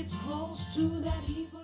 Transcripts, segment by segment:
gets close to that evil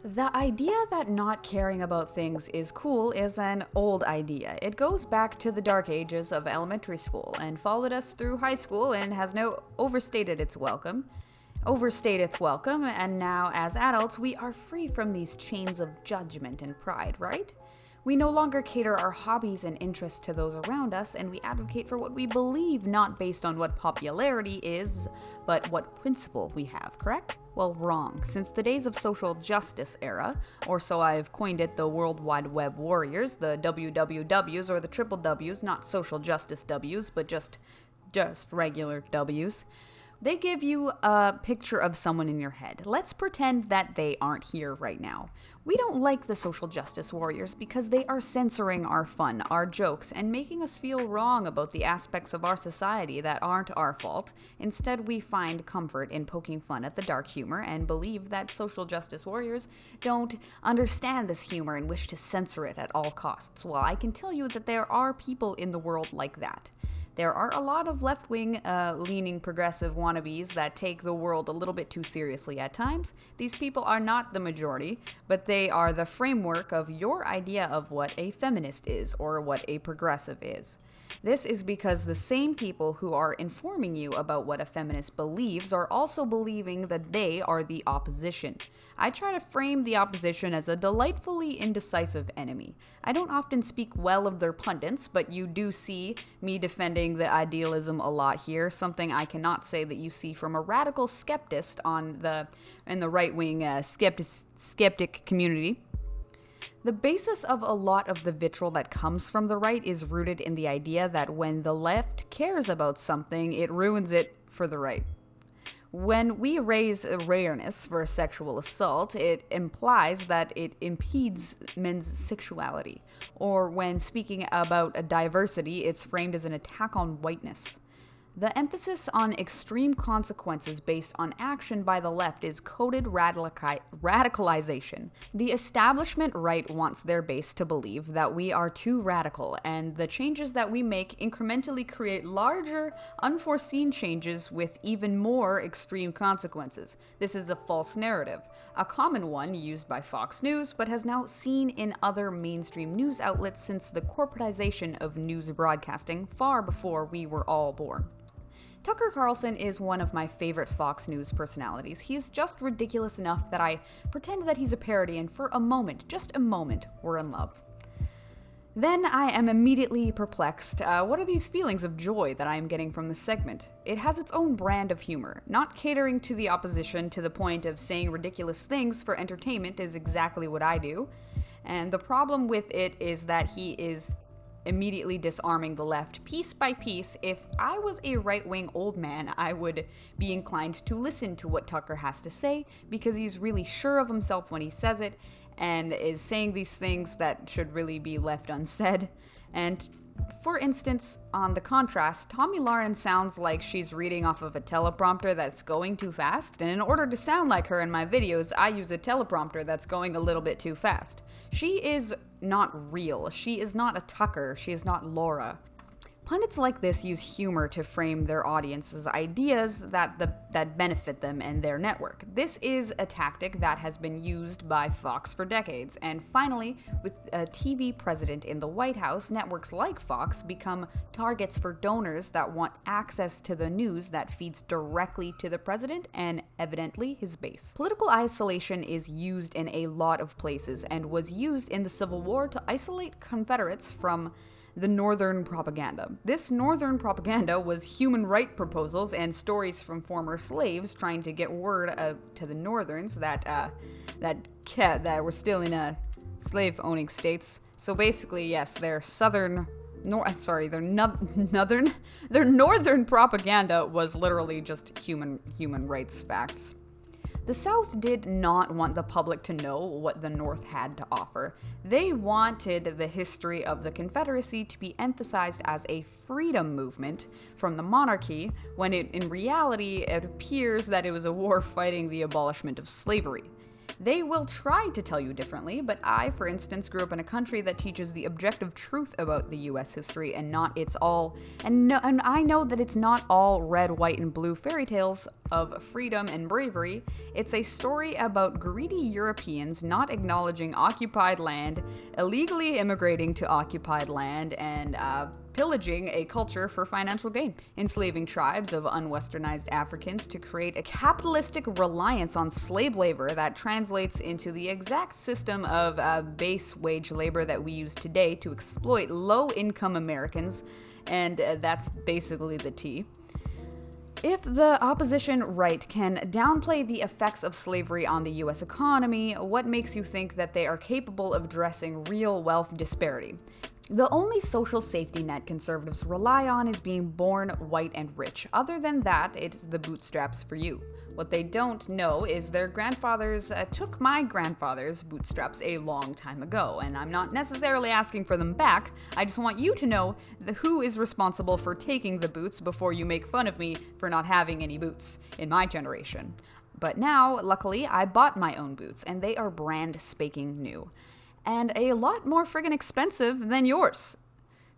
The idea that not caring about things is cool is an old idea. It goes back to the dark ages of elementary school and followed us through high school and has now overstayed its welcome, and now as adults we are free from these chains of judgment and pride, right? We no longer cater our hobbies and interests to those around us, and we advocate for what we believe, not based on what popularity is, but what principle we have, correct? Well, wrong. Since the days of social justice era, or so I've coined it, the World Wide Web warriors, the WWWs or the triple Ws, not social justice Ws, but just regular Ws. They give you a picture of someone in your head. Let's pretend that they aren't here right now. We don't like the social justice warriors because they are censoring our fun, our jokes, and making us feel wrong about the aspects of our society that aren't our fault. Instead, we find comfort in poking fun at the dark humor and believe that social justice warriors don't understand this humor and wish to censor it at all costs. Well, I can tell you that there are people in the world like that. There are a lot of left-wing, leaning progressive wannabes that take the world a little bit too seriously at times. These people are not the majority, but they are the framework of your idea of what a feminist is or what a progressive is. This is because the same people who are informing you about what a feminist believes are also believing that they are the opposition. I try to frame the opposition as a delightfully indecisive enemy. I don't often speak well of their pundits, but you do see me defending the idealism a lot here, something I cannot say that you see from a radical skeptist in the right-wing skeptic community. The basis of a lot of the vitriol that comes from the right is rooted in the idea that when the left cares about something, it ruins it for the right. When we raise awareness for sexual assault, it implies that it impedes men's sexuality. Or when speaking about a diversity, it's framed as an attack on whiteness. The emphasis on extreme consequences based on action by the left is coded radicalization. The establishment right wants their base to believe that we are too radical, and the changes that we make incrementally create larger, unforeseen changes with even more extreme consequences. This is a false narrative, a common one used by Fox News, but has now seen in other mainstream news outlets since the corporatization of news broadcasting far before we were all born. Tucker Carlson is one of my favorite Fox News personalities. He's just ridiculous enough that I pretend that he's a parody, and for a moment, just a moment, we're in love. Then I am immediately perplexed. What are these feelings of joy that I am getting from this segment? It has its own brand of humor. Not catering to the opposition to the point of saying ridiculous things for entertainment is exactly what I do. And the problem with it is that he is immediately disarming the left piece by piece. If I was a right-wing old man, I would be inclined to listen to what Tucker has to say because he's really sure of himself when he says it and is saying these things that should really be left unsaid. And for instance, on the contrast, Tomi Lahren sounds like she's reading off of a teleprompter that's going too fast, and in order to sound like her in my videos, I use a teleprompter that's going a little bit too fast. She is not real. She is not a Tucker. She is not Laura. Pundits like this use humor to frame their audience's ideas that benefit them and their network. This is a tactic that has been used by Fox for decades, and finally, with a TV president in the White House, networks like Fox become targets for donors that want access to the news that feeds directly to the president and, evidently, his base. Political isolation is used in a lot of places and was used in the Civil War to isolate Confederates from the Northern propaganda. This Northern propaganda was human rights proposals and stories from former slaves trying to get word to the Northerns that were still in slave-owning states. So basically, yes, their northern propaganda was literally just human rights facts. The South did not want the public to know what the North had to offer. They wanted the history of the Confederacy to be emphasized as a freedom movement from the monarchy, when in reality it appears that it was a war fighting the abolishment of slavery. They will try to tell you differently, but I, for instance, grew up in a country that teaches the objective truth about the US history and not its all, and I know that it's not all red, white, and blue fairy tales of freedom and bravery. It's a story about greedy Europeans not acknowledging occupied land, illegally immigrating to occupied land, and pillaging a culture for financial gain, enslaving tribes of unwesternized Africans to create a capitalistic reliance on slave labor that translates into the exact system of base wage labor that we use today to exploit low-income Americans, and that's basically the T. If the opposition right can downplay the effects of slavery on the US economy, what makes you think that they are capable of addressing real wealth disparity? The only social safety net conservatives rely on is being born white and rich. Other than that, it's the bootstraps for you. What they don't know is their grandfathers took my grandfather's bootstraps a long time ago, and I'm not necessarily asking for them back. I just want you to know who is responsible for taking the boots before you make fun of me for not having any boots in my generation. But now, luckily, I bought my own boots, and they are brand spanking new. And a lot more friggin' expensive than yours.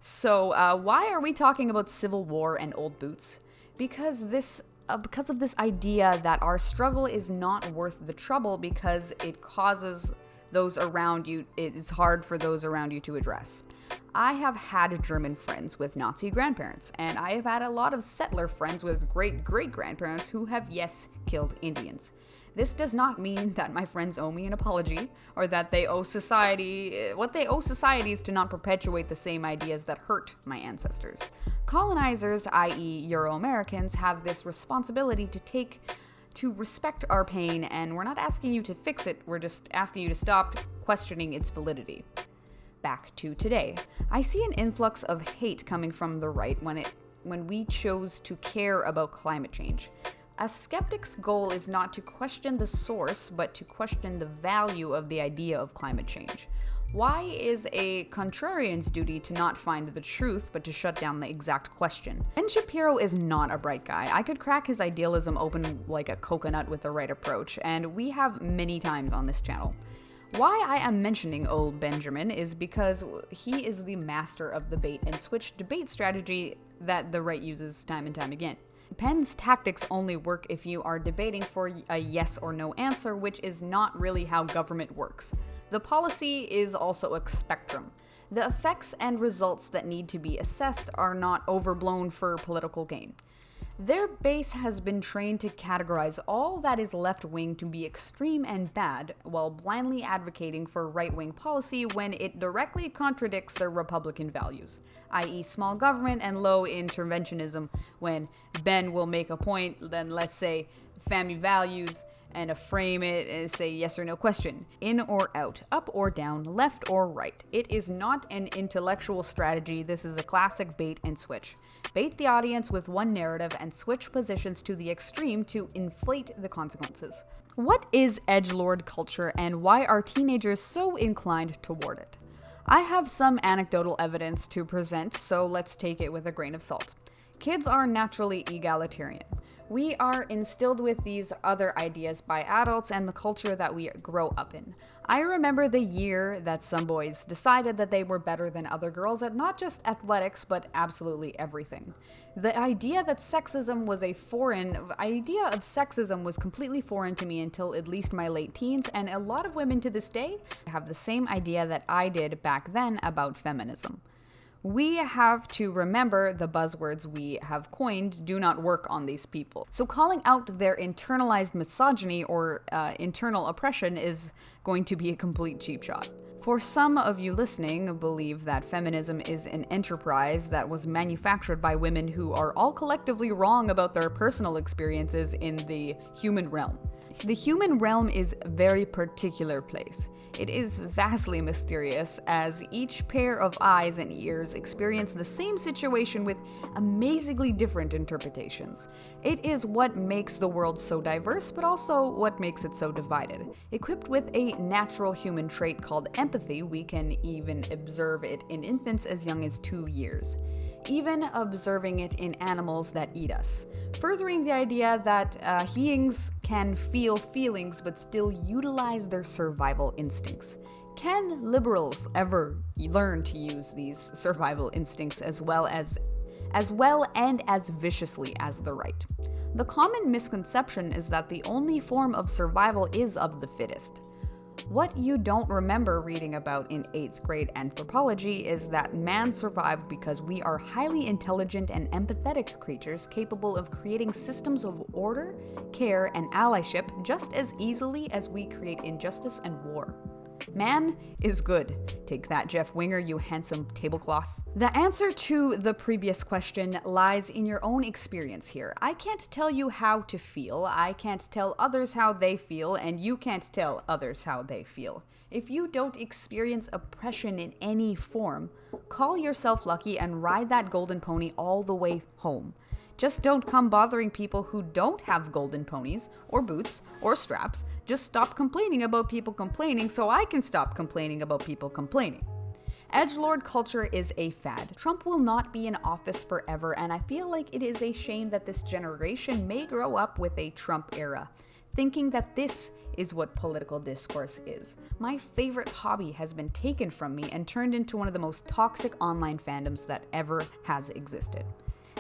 So why are we talking about Civil War and old boots? Because of this idea that our struggle is not worth the trouble because it causes those around you, it's hard for those around you to address. I have had German friends with Nazi grandparents, and I have had a lot of settler friends with great-great-grandparents who have, yes, killed Indians. This does not mean that my friends owe me an apology, or that they owe society. What they owe society is to not perpetuate the same ideas that hurt my ancestors. Colonizers, i.e. Euro-Americans, have this responsibility to respect our pain, and we're not asking you to fix it, we're just asking you to stop questioning its validity. Back to today. I see an influx of hate coming from the right when we chose to care about climate change. A skeptic's goal is not to question the source, but to question the value of the idea of climate change. Why is a contrarian's duty to not find the truth, but to shut down the exact question? Ben Shapiro is not a bright guy. I could crack his idealism open like a coconut with the right approach, and we have many times on this channel. Why I am mentioning old Benjamin is because he is the master of the bait and switch debate strategy that the right uses time and time again. Penn's tactics only work if you are debating for a yes or no answer, which is not really how government works. The policy is also a spectrum. The effects and results that need to be assessed are not overblown for political gain. Their base has been trained to categorize all that is left-wing to be extreme and bad, while blindly advocating for right-wing policy when it directly contradicts their Republican values, i.e. small government and low interventionism. When Ben will make a point, then let's say family values, and frame it and say yes or no question. In or out, up or down, left or right. It is not an intellectual strategy, this is a classic bait and switch. Bait the audience with one narrative and switch positions to the extreme to inflate the consequences. What is edgelord culture and why are teenagers so inclined toward it? I have some anecdotal evidence to present, so let's take it with a grain of salt. Kids are naturally egalitarian. We are instilled with these other ideas by adults and the culture that we grow up in. I remember the year that some boys decided that they were better than other girls at not just athletics, but absolutely everything. The idea of sexism was completely foreign to me until at least my late teens, and a lot of women to this day have the same idea that I did back then about feminism. We have to remember the buzzwords we have coined do not work on these people. So calling out their internalized misogyny or internal oppression is going to be a complete cheap shot. For some of you listening, believe that feminism is an enterprise that was manufactured by women who are all collectively wrong about their personal experiences in the human realm. The human realm is a very particular place. It is vastly mysterious, as each pair of eyes and ears experience the same situation with amazingly different interpretations. It is what makes the world so diverse, but also what makes it so divided. Equipped with a natural human trait called empathy, we can even observe it in infants as young as 2 years. even observing it in animals that eat us, furthering the idea that beings can feel feelings but still utilize their survival instincts. Can liberals ever learn to use these survival instincts as well and as viciously as the right? The common misconception is that the only form of survival is of the fittest. What you don't remember reading about in 8th grade anthropology is that man survived because we are highly intelligent and empathetic creatures capable of creating systems of order, care, and allyship just as easily as we create injustice and war. Man is good. Take that, Jeff Winger, you handsome tablecloth. The answer to the previous question lies in your own experience here. I can't tell you how to feel, I can't tell others how they feel, and you can't tell others how they feel. If you don't experience oppression in any form, call yourself lucky and ride that golden pony all the way home. Just don't come bothering people who don't have golden ponies, or boots, or straps. Just stop complaining about people complaining so I can stop complaining about people complaining. Edgelord culture is a fad. Trump will not be in office forever, and I feel like it is a shame that this generation may grow up with a Trump era, thinking that this is what political discourse is. My favorite hobby has been taken from me and turned into one of the most toxic online fandoms that ever has existed.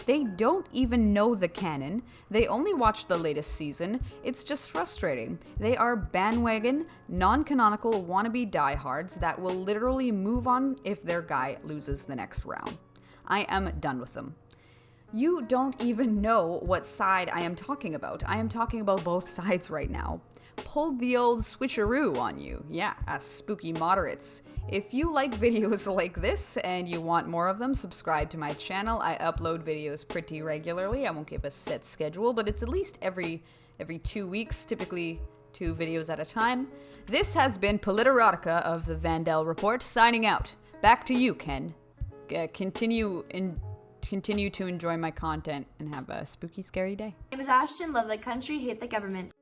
They don't even know the canon. They only watch the latest season. It's just frustrating. They are bandwagon, non-canonical wannabe diehards that will literally move on if their guy loses the next round. I am done with them. You don't even know what side I am talking about. I am talking about both sides right now. Pulled the old switcheroo on you. Yeah, us spooky moderates. If you like videos like this and you want more of them, subscribe to my channel. I upload videos pretty regularly. I won't give a set schedule, but it's at least every 2 weeks, typically 2 videos at a time. This has been Politerotica of the Vandal Report, signing out. Back to you, Ken. Continue to enjoy my content and have a spooky, scary day. My name is Ashton. Love the country, hate the government.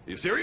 You serious?